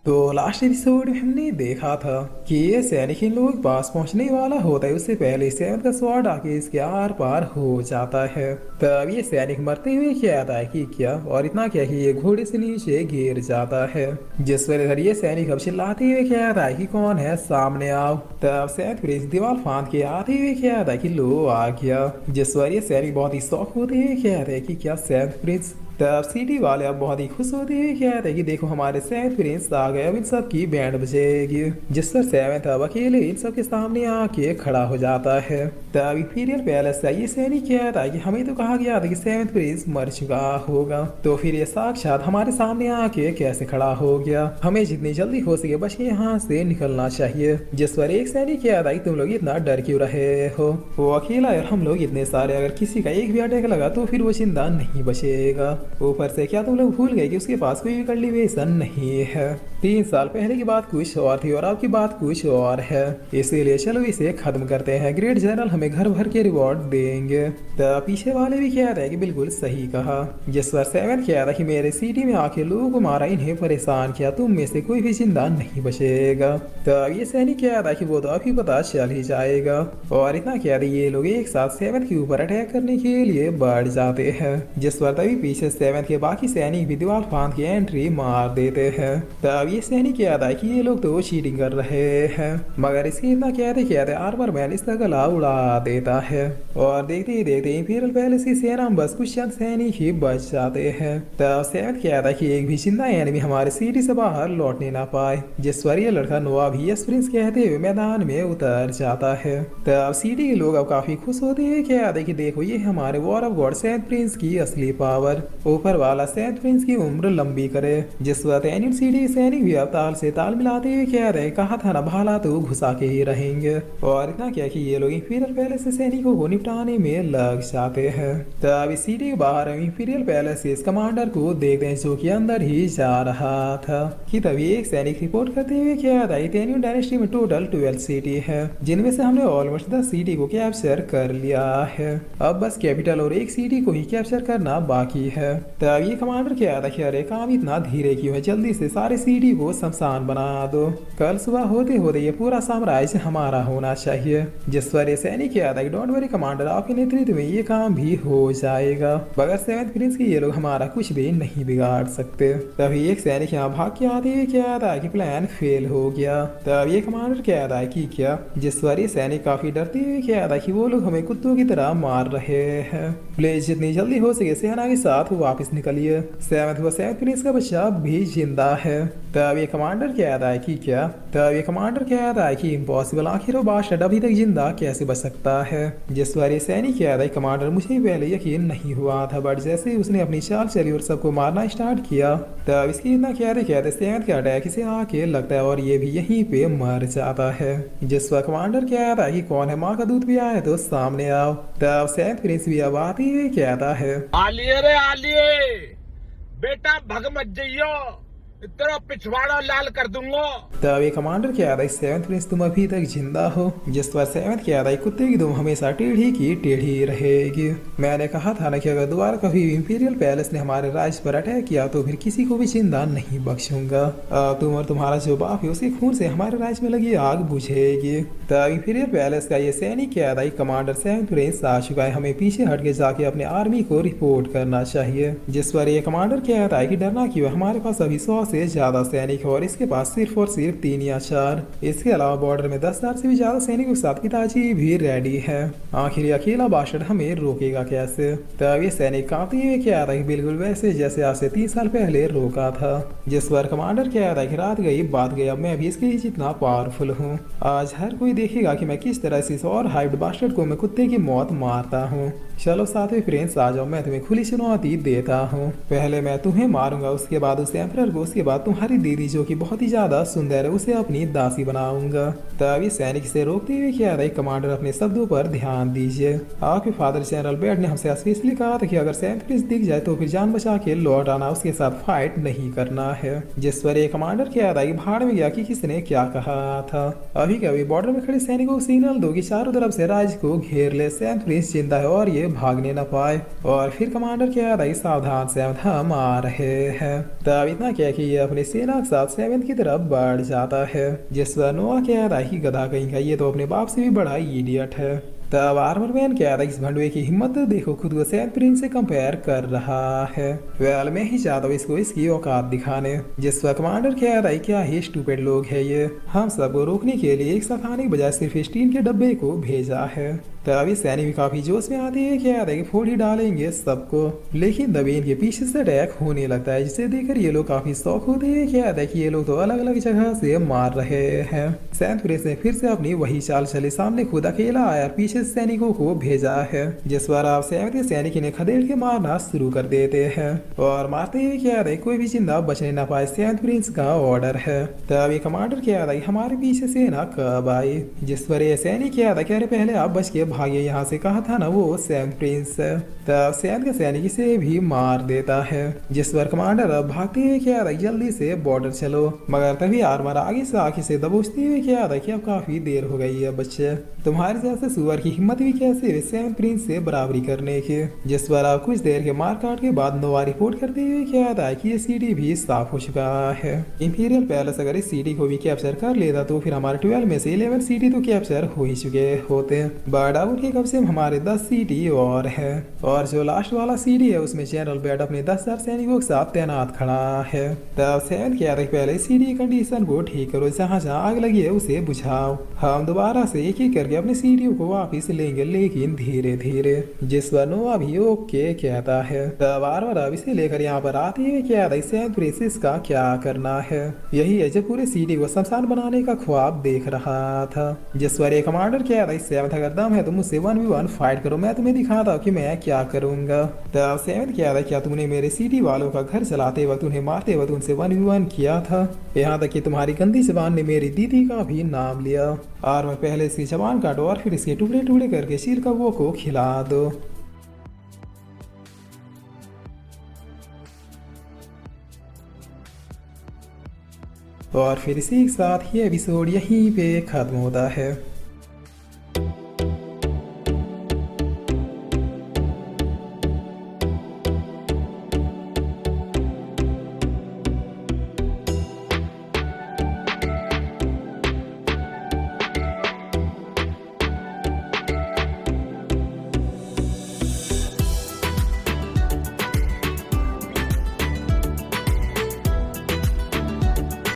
तो last episode में हमने देखा था कि ये सैनिक इन लोगों के पास पहुंचने वाला होता है उससे पहले सेवन का स्वॉर्ड आके इसके आर पार हो जाता है। तब ये सैनिक मरते हुए कहता है कि क्या, और इतना क्या कि ये घोड़े से नीचे गिर जाता है। जिस पर इधर ये सैनिक अब चिल्लाते हुए कहता है कि कौन है, सामने आओ। तब सैनिक प्रिंस दीवार फांद के आते हुए कहता है कि लो आ गया। जिस पर ये सैनिक बहुत ही शौक होते हुए कहते हैं कि क्या सैनिक प्रिंस। तब सिटी वाले अब बहुत ही खुश होते हुए कहते हैं कि देखो हमारे सेवन प्रिंस आ गए, अब इन सब की बैंड बजेगी। जिस पर सेवन अब अकेले इन सब के सामने आके खड़ा हो जाता है। तब इंपीरियल पैलेस से ये सैनिक कहता है कि हमें तो कहा गया था कि सेवन प्रिंस मर चुका होगा, तो फिर ये साक्षात हमारे सामने आके कैसे खड़ा हो गया। हमें जितनी जल्दी हो सके बस यहाँ से निकलना चाहिए। जिस पर एक सैनिक कहता है कि तुम लोग इतना डर क्यों रहे हो, वो अकेला और हम लोग इतने सारे, अगर किसी का एक भी अटैक लगा तो फिर वो जिंदा नहीं बचेगा। ऊपर से क्या तुम लोग भूल गए कि उसके पास कोई भी कल्टीवेशन नहीं है। 3 साल पहले की बात कुछ और थी और अब की बात कुछ और है, इसीलिए चलो इसे खत्म करते हैं। ग्रेट जनरल हमें घर भर के रिवॉर्ड देंगे। तो पीछे वाले भी कह रहे हैं कि बिल्कुल सही कहा। जिस पर सेवन कह रहा कि मेरे सिटी में आके लोगों को मारा, इन्हें परेशान किया, तुम में से कोई भी जिंदा नहीं बचेगा। तो ये सैनिक कह रहा कि वो तो अभी पता चल ही जाएगा। और इतना कह रहे ये लोग एक साथ सेवन के ऊपर अटैक करने के लिए बढ़ जाते हैं। जिस पर तभी पीछे सेवन के बाकी सैनिक भी दीवार फांद के एंट्री मार देते हैं। तब ये सैनिक कहता है कि ये लोग तो चीटिंग कर रहे हैं, मगर इसके इतना कहते आर्मर मैन इसका गला उड़ा देता है। और देखते ही देखते इंपीरियल पैलेस की सेना में बस कुछ चंद सैनिक ही बच जाते हैं। तब सेवन कहता है कि एक भी जिंदा एनिमी हमारे सिटी से बाहर लौटने ना पाए। जिस पर ये लड़का नोआ भी यस प्रिंस कहते हुए मैदान में उतर जाता है। तब सिटी के लोग अब काफी खुश होते हैं, कहते हैं कि देखो ये हमारे war of God saint prince की असली पावर, ऊपर वाला सेंट प्रिंस की उम्र लंबी करे। जिस वक्त एनियन सिटी सैनिक भी अब ताल से ताल मिलाते हुए कह रहे, कहा था ना भाला तो घुसा के ही रहेंगे। और इतना क्या कि ये लोग इंपीरियल पैलेस से सैनिकों को निपटाने में लग जाते हैं। तब इस सिटी के बाहर इंपीरियल पैलेस के इस कमांडर को देखते हैं जो कि अंदर ही जा रहा था कि तभी एक सैनिक रिपोर्ट करते हुए कह रहा है एनियन डायनेस्टी में टोटल 12 सिटी है, जिनमें से हमने ऑलमोस्ट 10 सिटी को कैप्चर कर लिया है। अब बस कैपिटल और एक सिटी को ही कैप्चर करना बाकी है। तब ये कमांडर कह रहा कि अरे काम इतना धीरे क्यों है, जल्दी से सारे सिटी को शमशान बना दो, कल सुबह होते होते ये पूरा साम्राज्य हमारा होना चाहिए। जिस पर ये सैनिक कह रहा कि डोंट वरी कमांडर, आपके नेतृत्व में ये काम भी हो जाएगा, मगर सेवेंथ प्रिंस के ये लोग हमारा कुछ भी नहीं बिगाड़ सकते। तभी एक सैनिक यहाँ भाग के आते हुए कह रहा है कि प्लान फेल हो गया। तब ये कमांडर कह रहा है कि क्या, जिस पर ये सैनिक काफी डरते हुए कह रहा है कि वो लोग हमें कुत्तों की तरह मार रहे हैं, प्लीज जितनी जल्दी हो सके सेना के साथ वापस निकलिए। सेवेंथ प्रिंस का बच्चा भी जिंदा है। तब ये कमांडर कह रहा है कि क्या, तब ये कमांडर कह रहा है कि इम्पॉसिबल, आखिर वो बादशाह अभी तक जिंदा कैसे बच सकता है। जिस पर ये सैनिक कह रहा है कमांडर मुझे पहले यकीन नहीं हुआ था, बट जैसे ही उसने अपनी चाल चली और सबको मारना स्टार्ट किया, तब इसकी इतना कहते सेवेंथ का अटैक इसे आके लगता है और ये भी यहीं पे मर जाता है। जिस पर कमांडर कह रहा है कि कौन है, माँ का दूध भी आया तो सामने आओ। तब सेवेंथ प्रिंस भी अब आते हुए कहता है, आलिए रे आलिए, बेटा भग मत जइयो, तेरा पिछवाड़ा लाल कर दूंगा। तब ये कमांडर कह रहा है सेवेंथ प्रिंस तुम अभी तक जिंदा हो। जिस पर सेवेंथ कह रहा है कुत्ते की दुम हमेशा टेढ़ी की टेढ़ी रहेगी। मैंने कहा था ना कि अगर दोबारा कभी इंपीरियल पैलेस ने हमारे राज्य पर अटैक किया तो फिर किसी को भी जिंदा नहीं बख्शूंगा। तुम और तुम्हारा जो बाप है उसके खून से हमारे राज्य में लगी आग बुझेगी। तब इंपीरियल पैलेस का ये सैनिक कह रहा है कमांडर सेवेंथ प्रिंस आ चुका है, हमें पीछे हट के जाके अपने आर्मी को रिपोर्ट करना चाहिए। जिस पर ये कमांडर कह रहा है कि डरना क्यों, हमारे पास अभी 100 से ज्यादा सैनिक है और इसके पास सिर्फ और सिर्फ 3 या 4। इसके अलावा बॉर्डर में 10,000 से भी ज्यादा सैनिकों के साथ पिताजी भी रेडी है। आखिर ये अकेला बादशाह हमें रोकेगा कैसे। तब ये सैनिक कांपते हुए कह रहा है बिल्कुल वैसे जैसे आज से 30 साल पहले रोका था। जिस पर कमांडर कह रहा है कि रात गई बात गई, अब मैं भी इसके ही जितना पावरफुल हूँ। आज हर कोई देखेगा कि मैं किस तरह से इस और हाइब्ड बास्टर्ड को मैं कुत्ते की मौत मारता हूँ। चलो सातवें फ्रेंड्स आ जाओ, मैं तुम्हें खुली चुनौती देता हूँ। पहले मैं तुम्हें मारूंगा, उसके बाद उस एम्परर को, उसके बाद तुम्हारी दीदी जो कि बहुत ही ज्यादा सुंदर है उसे अपनी दासी बनाऊंगा। तभी सैनिक से रोकते हुए कह रहे कमांडर अपने शब्दों पर ध्यान दीजिए। आपके फादर जनरल बेड ने हमसे स्पेशली कहा था कि अगर सेवेंथ प्रिंस दिख जाए तो फिर जान बचा के लौट आना, उसके साथ फाइट नहीं करना है। जिस पर एक कमांडर कह रहा है भाड़ में गया कि किसने क्या कहा था। अभी के अभी बॉर्डर में खड़े सैनिकों को सिग्नल दो कि चारों तरफ से राज्य को घेर ले, सेवेंथ प्रिंस जिंदा है और ये भागने न पाए। और फिर कमांडर कह रहा है सावधान सेवेंथ, हम आ रहे हैं। तब इतना क्या कि ये अपने सेना के साथ सेवेंथ की तरफ बढ़ जाता है, जिस पर नोआ कहता है कि गधा कहीं का ये तो अपने बाप से भी बड़ा इडियट है। तब आर्मर मैन कहता है इस भंडुए की हिम्मत देखो, खुद को सेवेंथ प्रिंस से कंपेयर कर रहा है। वेल मैं ही चाहता हूँ इसको इसकी औकात दिखाने। जिस पर कमांडर कहता है क्या ही स्टूपिड लोग है ये, हम सबको रोकने के लिए एक साथ आने के बजाय सिर्फ स्टील के डब्बे को भेजा है। तभी सैनिक भी काफी जोश में आते हैं, क्या है कि फोड़ ही डालेंगे सबको, लेकिन तभी इनके पीछे से अटैक होने लगता है, जिसे देखकर ये लोग काफी शौक होते हैं। क्या है कि ये लोग तो अलग अलग जगह से मार रहे हैं। सेवेंथ प्रिंस ने फिर से अपनी वही चाल चले, सामने खुद अकेला आया, पीछे सैनिकों को भेजा है, जिस पर आप सेवेंथ के सैनिक इन्हें खदेड़ के मारना शुरू कर देते हैं और मारते हुए क्या है कोई भी जिंदा बचने ना पाए, सेवेंथ प्रिंस का ऑर्डर है। तभी कमांडर क्या है हमारे पीछे सेना कब आई, जिस पर ये सैनिक क्या है अरे पहले आप बच के भागे यहाँ से, कहा था ना वो सेवेंथ प्रिंस है। तब सेवेंथ का सैनिक इसे भी मार देता है, जिस पर कमांडर अब भागते हुए क्या है जल्दी से बॉर्डर चलो, मगर तभी आर्मर आगे से आगे से दबोचते हुए क्या है कि अब काफी देर हो गई है बच्चे, तुम्हारे जैसे सुअर की हिम्मत भी कैसे सेवेंथ प्रिंस से बराबरी करने की। जिस पर अब कुछ देर के मार काट के बाद नोवा रिपोर्ट करते हुए क्या है कि ये सिटी भी साफ हो चुका है। इंपीरियल पैलेस अगर इस सिटी को भी कैप्चर कर लेता तो फिर हमारे 12 में से 11 सिटी तो कैप्चर हो ही चुके होते, बट अब उनके कम से कम हमारे 10 सिटी और है, और जो लास्ट वाला सिटी है उसमें जनरल बैड अपने 10,000 सैनिकों के साथ तैनात खड़ा है। तब सेवेंथ क्या है पहले सिटी कंडीशन को ठीक करो, जहाँ जहाँ आग लगी है उसे बुझाओ, हम दोबारा से एक एक करके अपनी सीढ़ियों को वापिस लेंगे, लेकिन धीरे धीरे। जिस पर नोवा भी ओके कहता है। तब आर्मर अब इसे लेकर यहाँ पर आते हुए क्या सेवेंथ प्रिंस का क्या करना है, यही है जब पूरे सिटी को शमशान बनाने का ख्वाब देख रहा था। जिस पर एक कमांडर क्या सेवेंथ अगर दम है तो मुझसे 1v1 फाइट करो, मैं तुम्हें दिखाता हूँ कि मैं क्या करूंगा। तब सेवेंथ क्या तुमने मेरे सिटी वालों का घर चलाते वक्त उन्हें मारते वक्त उनसे 1v1 किया था, यहाँ तक कि तुम्हारी गंदी जबान ने मेरी दीदी का भी नाम लिया। आर्मर पहले इसकी जबान काटो और फिर इसके टुकड़े टुकड़े करके शील कौवों को खिला दो। और फिर इसी के साथ ये एपिसोड यहीं पे खत्म होता है।